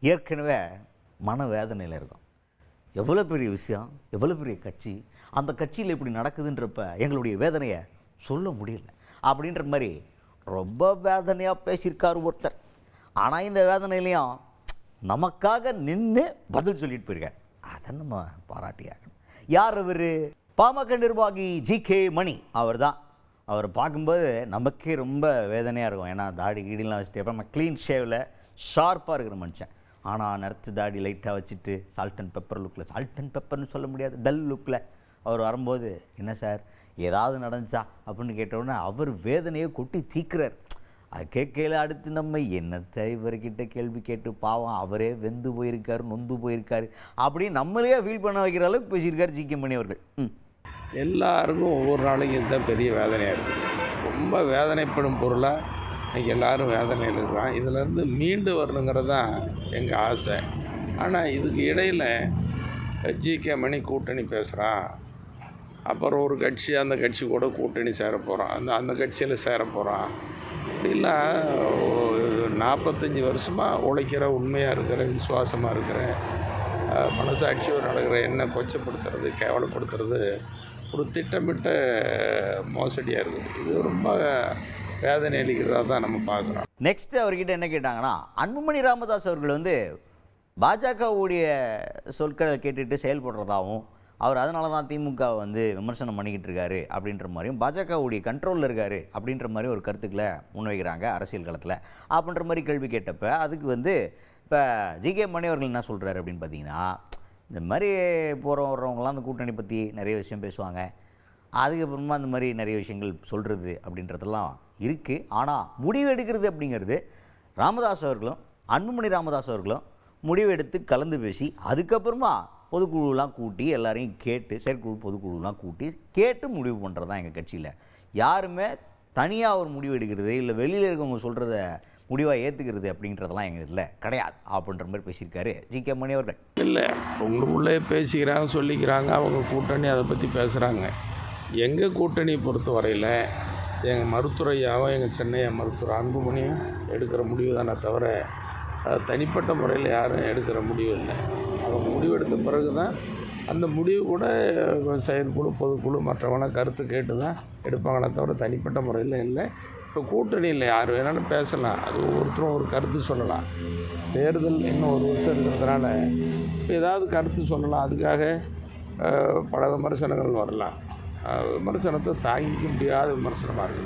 ஏற்கனவே மனவேதனையில் இருக்கும். எவ்வளோ பெரிய விஷயம், எவ்வளோ பெரிய கட்சி, அந்த கட்சியில் இப்படி நடக்குதுன்றப்ப எங்களுடைய வேதனையை சொல்ல முடியல அப்படின்ற மாதிரி ரொம்ப வேதனையாக பேசியிருக்கார் ஒருத்தர். ஆனால் இந்த வேதனையிலையும் நமக்காக நின்று பதில் சொல்லிட்டு போயிருக்கார். அதை நம்ம பாராட்டியாகணும். யார் அவர்? பாமக நிர்வாகி ஜி.கே. மணி அவர் தான். அவர் பார்க்கும்போது நமக்கே ரொம்ப வேதனையாக இருக்கும். ஏன்னா தாடி கீடிலாம் வச்சுட்டு எப்போ நம்ம க்ளீன் ஷேவில் ஷார்ப்பாக இருக்கிற மனுஷன். ஆனால் நிறத்து தாடி லைட்டாக வச்சுட்டு சால்ட் அண்ட் பெப்பர் லுக்கில், சால்ட் அண்ட் பெப்பர்னு சொல்ல முடியாது, டல் லுக்கில் அவர் வரும்போது, என்ன சார் ஏதாவது நடந்துச்சா அப்படின்னு கேட்டவுடனே அவர் வேதனையை கொட்டி தீக்குறார். அது கேட்கல. அடுத்து நம்ம என்னத்தை இவர்கிட்ட கேள்வி கேட்டு பாவம் அவரே வெந்து போயிருக்காரு, நொந்து போயிருக்காரு அப்படின்னு நம்மளையே ஃபீல் பண்ண வைக்கிற அளவுக்கு பேசியிருக்காரு ஜி.கே. மணி அவர்கள். எல்லாருக்கும் ஒவ்வொரு நாளைக்கும் இதுதான் பெரிய வேதனையாக இருக்குது. ரொம்ப வேதனைப்படும் பொருளாக இன்றைக்கி எல்லோரும் வேதனையில் இருக்கிறான். இதிலேருந்து மீண்டு வரணுங்கிறது தான் எங்கள் ஆசை. ஆனால் இதுக்கு இடையில் ஜி.கே. மணி கூட்டணி பேசுகிறான், அப்புறம் ஒரு கட்சி அந்த கட்சி கூட கூட்டணி சேர போகிறான், அந்த கட்சியில் சேர போகிறான். இப்படிலாம் 45 வருஷமாக உழைக்கிற, உண்மையாக இருக்கிற, விசுவாசமாக இருக்கிற, மனசாட்சியோடு நடக்கிற என்ன கொச்சப்படுத்துறது, கேவலப்படுத்துறது ஒரு திட்டமிட்ட மோசடியாக இருக்குது. இது ரொம்ப வேதனை அளிக்கிறதா தான் நம்ம பார்க்குறோம். நெக்ஸ்ட்டு அவர்கிட்ட என்ன கேட்டாங்கன்னா, அன்புமணி ராமதாஸ் அவர்கள் பாஜகவுடைய சொற்களை கேட்டுட்டு செயல்படுறதாகவும், அவர் அதனால தான் திமுக விமர்சனம் பண்ணிக்கிட்டு இருக்காரு அப்படின்ற மாதிரியும், பாஜகவுடைய கண்ட்ரோலில் இருக்கார் அப்படின்ற மாதிரி ஒரு கருத்துக்களை முன்வைக்கிறாங்க அரசியல் களத்தில். அப்படின்ற மாதிரி கேள்வி கேட்டப்ப அதுக்கு இப்போ ஜி.கே. மணி அவர்கள் என்ன சொல்கிறாரு அப்படின்னு பார்த்தீங்கன்னா, இந்த மாதிரி வர்றவங்களாம் அந்த கூட்டணி பற்றி நிறைய விஷயம் பேசுவாங்க, அதுக்கப்புறமா அந்த மாதிரி நிறைய விஷயங்கள் சொல்கிறது அப்படின்றதெல்லாம் இருக்குது. ஆனால் முடிவு எடுக்கிறது அப்படிங்கிறது ராமதாஸ் அவர்களும் அன்புமணி ராமதாஸ் அவர்களும் முடிவு எடுத்து கலந்து பேசி அதுக்கப்புறமா பொதுக்குழுலாம் கூட்டி எல்லாரையும் கேட்டு, செயற்குழு பொதுக்குழுலாம் கூட்டி கேட்டு முடிவு பண்ணுறது தான் எங்கள் கட்சியில். யாருமே தனியாக ஒரு முடிவு எடுக்கிறது இல்லை வெளியில் இருக்கவங்க சொல்கிறத முடிவாக ஏற்றுக்கிறது அப்படின்றதெல்லாம் எங்கள் இதில் கிடையாது அப்படின்ற மாதிரி பேசியிருக்காரு ஜி.கே. மணி அவர்கள். இல்லை, உங்களுக்குள்ளே பேசிக்கிறாங்க, சொல்லிக்கிறாங்க, அவங்க கூட்டணி அதை பற்றி பேசுகிறாங்க. எங்கள் கூட்டணியை பொறுத்த வரையில் எங்கள் மருத்துவரையாவும் எங்கள் சென்னையா மருத்துவர் அன்புமணியும் எடுக்கிற முடிவு தானே தவிர தனிப்பட்ட முறையில் யாரும் எடுக்கிற முடிவு இல்லை. அவங்க முடிவு எடுத்த பிறகு தான் அந்த முடிவு கூட செயற்குழு பொதுக்குழு மற்றவங்களாம் கருத்து கேட்டு தான் எடுப்பாங்களே தவிர தனிப்பட்ட முறையில் இல்லை. இப்போ கூட்டணியில் யார் வேணாலும் பேசலாம், அது ஒவ்வொருத்தரும் ஒரு கருத்து சொல்லலாம். தேர்தல் இன்னும் ஒரு வருஷம் இருக்கிறதுனால இப்போ ஏதாவது கருத்து சொல்லலாம், அதுக்காக பல விமர்சனங்கள் வரலாம். விமர்சனத்தை தாங்கிக்க முடியாத விமர்சனமாக இருக்குது.